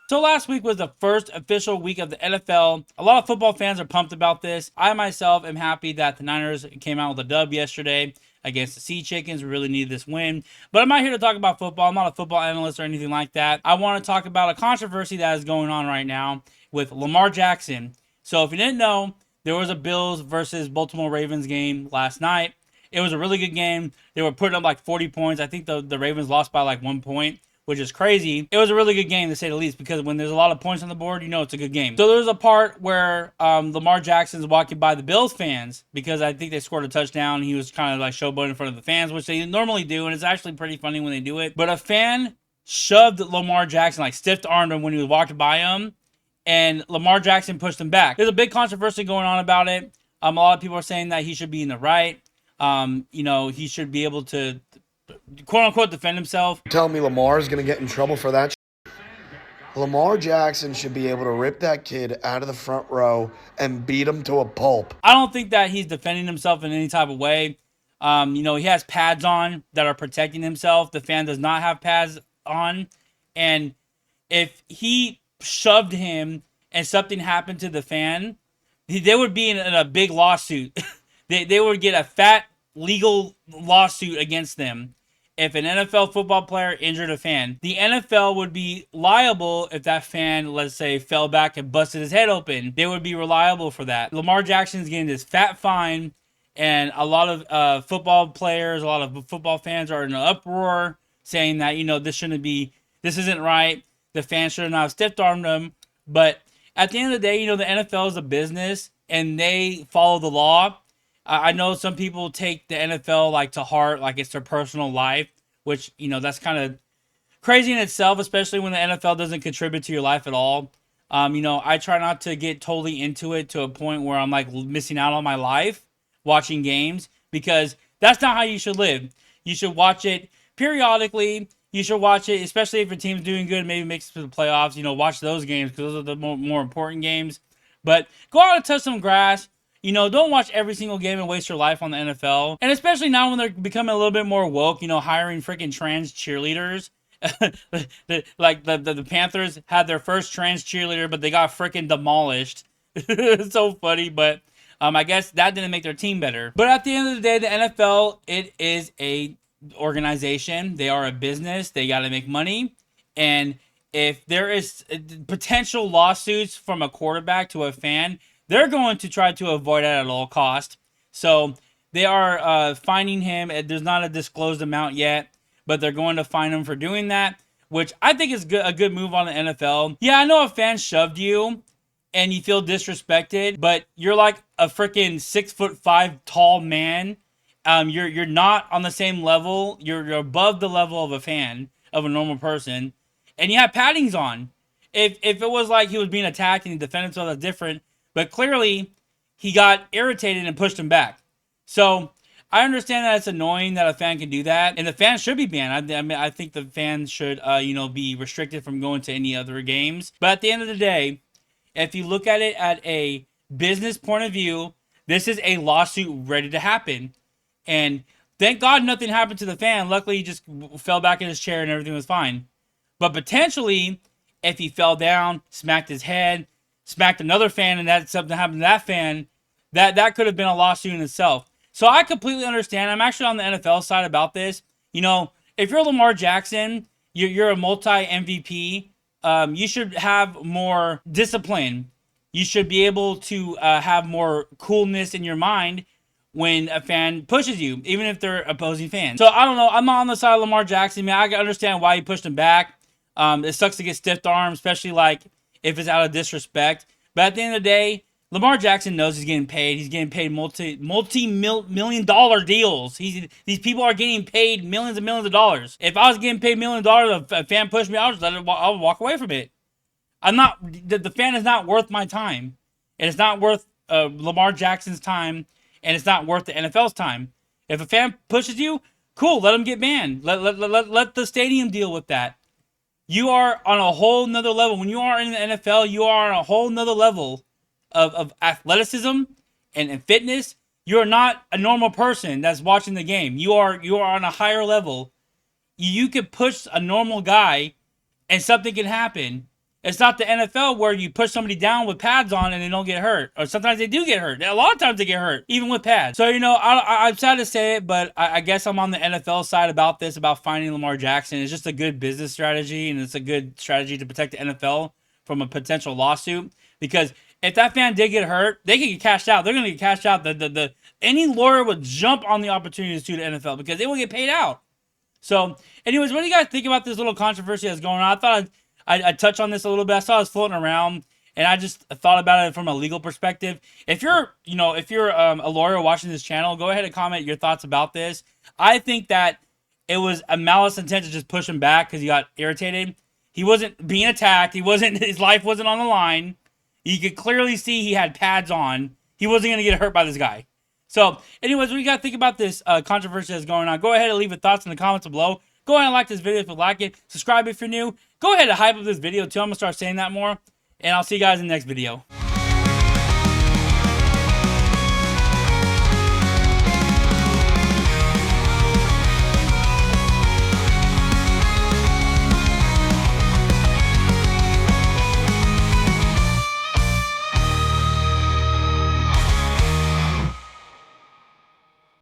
So last week was the first official week of the NFL. A lot of football fans are pumped about this. I myself am happy that the Niners came out with a dub yesterday against the Sea Chickens. We really needed this win. But I'm not here to talk about football. I'm not a football analyst or anything like that. I want to talk about a controversy that is going on right now with Lamar Jackson. So if you didn't know, there was a Bills versus Baltimore Ravens game last night. It was a really good game. They were putting up like 40 points. I think the Ravens lost by like 1 point, which is crazy. It was a really good game to say the least, because when there's a lot of points on the board, you know it's a good game. So there's a part where Lamar Jackson's walking by the Bills fans because I think they scored a touchdown. He was kind of like showboating in front of the fans, which they normally do, and it's actually pretty funny when they do it. But a fan shoved Lamar Jackson, like stiff armed him when he was walking by him, and Lamar Jackson pushed him back. There's a big controversy going on about it. A lot of people are saying that he should be in the right. He should be able to quote unquote defend himself. Tell me Lamar's going to get in trouble for that. Lamar Jackson should be able to rip that kid out of the front row and beat him to a pulp. I don't think that he's defending himself in any type of way. He has pads on that are protecting himself. The fan does not have pads on. And if he shoved him and something happened to the fan, they would be in a big lawsuit. they would get a fat legal lawsuit against them if an NFL football player injured a fan. The NFL would be liable if that fan, let's say, fell back and busted his head open. They would be reliable for that. Lamar Jackson's getting this fat fine, and a lot of football players, a lot of football fans are in an uproar saying that, this isn't right. The fans should not have stiff armed him. But at the end of the day, the NFL is a business and they follow the law. I know some people take the NFL like to heart, like it's their personal life, which that's kind of crazy in itself, especially when the NFL doesn't contribute to your life at all. I try not to get totally into it to a point where I'm like missing out on my life watching games, because that's not how you should live. You should watch it periodically. You should watch it, especially if your team's doing good, maybe makes it to the playoffs. Watch those games because those are the more important games. But go out and touch some grass. Don't watch every single game and waste your life on the NFL. And especially now when they're becoming a little bit more woke, hiring freaking trans cheerleaders. the Panthers had their first trans cheerleader, but they got freaking demolished. It's so funny, but I guess that didn't make their team better. But at the end of the day, the NFL, it is a organization. They are a business. They got to make money. And if there is potential lawsuits from a quarterback to a fan, they're going to try to avoid it at all cost. So they are fining him. There's not a disclosed amount yet, but they're going to fine him for doing that, which I think is a good move on the NFL. Yeah, I know a fan shoved you and you feel disrespected, but you're like a freaking 6'5" tall man. You're not on the same level. You're above the level of a fan, of a normal person, and you have paddings on. If it was like he was being attacked and he defended himself, that's different. But clearly, he got irritated and pushed him back. So I understand that it's annoying that a fan can do that, and the fans should be banned. I think the fans should, be restricted from going to any other games. But at the end of the day, if you look at it at a business point of view, this is a lawsuit ready to happen. And thank God nothing happened to the fan. Luckily, he just fell back in his chair and everything was fine. But potentially, if he fell down, smacked his head, smacked another fan, and that something happened to that fan, that could have been a lawsuit in itself. So I completely understand. I'm actually on the NFL side about this. If you're Lamar Jackson, you're a multi MVP. You should have more discipline. You should be able to have more coolness in your mind when a fan pushes you, even if they're opposing fans. So I don't know. I'm not on the side of Lamar Jackson. I can understand why he pushed him back. It sucks to get stiff armed, especially like if it's out of disrespect. But at the end of the day, Lamar Jackson knows he's getting paid. He's getting paid multi-million-dollar deals. These people are getting paid millions and millions of dollars. If I was getting paid $1 million, a fan pushed me, I would walk away from it. The fan is not worth my time. And it's not worth Lamar Jackson's time. And it's not worth the NFL's time. If a fan pushes you, cool, let him get banned. Let the stadium deal with that. You are on a whole nother level. When you are in the NFL, you are on a whole nother level of athleticism and fitness. You're not a normal person that's watching the game. You are on a higher level. You could push a normal guy and something can happen. It's not the NFL where you push somebody down with pads on and they don't get hurt. Or sometimes they do get hurt. A lot of times they get hurt, even with pads. So, I'm sad to say it, but I guess I'm on the NFL side about this, about finding Lamar Jackson. It's just a good business strategy, and it's a good strategy to protect the NFL from a potential lawsuit. Because if that fan did get hurt, they could get cashed out. They're going to get cashed out. Any lawyer would jump on the opportunity to sue the NFL because they will get paid out. So, anyways, what do you guys think about this little controversy that's going on? I thought I'd touch on this a little bit. I saw it floating around, and I just thought about it from a legal perspective. If you're a lawyer watching this channel, go ahead and comment your thoughts about this. I think that it was a malice intent to just push him back because he got irritated. He wasn't being attacked. His life wasn't on the line. You could clearly see he had pads on. He wasn't going to get hurt by this guy. So, anyways, what do you got to think about this controversy that's going on? Go ahead and leave your thoughts in the comments below. Go ahead and like this video if you like it. Subscribe if you're new. Go ahead and hype up this video too. I'm going to start saying that more. And I'll see you guys in the next video.